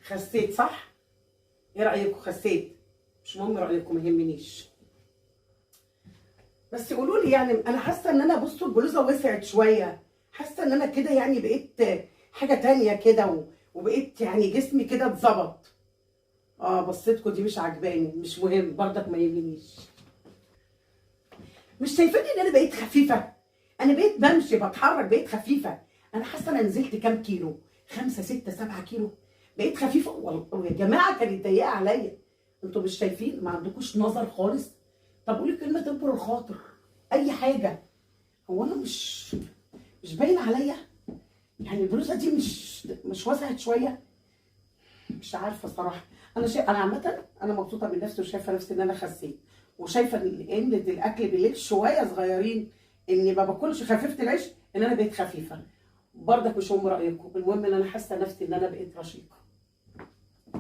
خسيت صح؟ ايه رأيكم؟ خسيت؟ مش مهم رأيكم، ما يهمنيش. بس قولوا لي يعني، انا حاسه ان انا بصوا البلوزه وسعت شويه، حاسه ان انا كده يعني بقيت حاجه تانية كده وبقيت يعني جسمي كده اتظبط. بصيتكم دي مش عجباني، مش مهم برضك ما يهمنيش. مش شايفاني ان انا بقيت خفيفه؟ انا بقيت بمشي بتحرك بقيت خفيفه. انا حاسه انا نزلت كام كيلو، 5 6 7 كيلو. بقيت خفيفه والله يا جماعه، كانت ضيقه عليا. انتوا مش شايفين؟ ما عندكوش نظر خالص. طب قولي كلمه تنبر الخاطر، اي حاجه. هو انا مش باين عليا؟ يعني البلوزه دي مش وسعت شويه؟ مش عارفه صراحه. انا عامه انا مبسوطه من نفسي، وشايفه نفسي ان انا خسيت، وشايفه ان قله الاكل بالليل شويه صغيرين، اني ما باكلش خفيفه العيش، ان انا بقيت خفيفه. برضك مش هم رايكم، المهم ان انا حاسه نفسي ان انا بقيت رشيقه.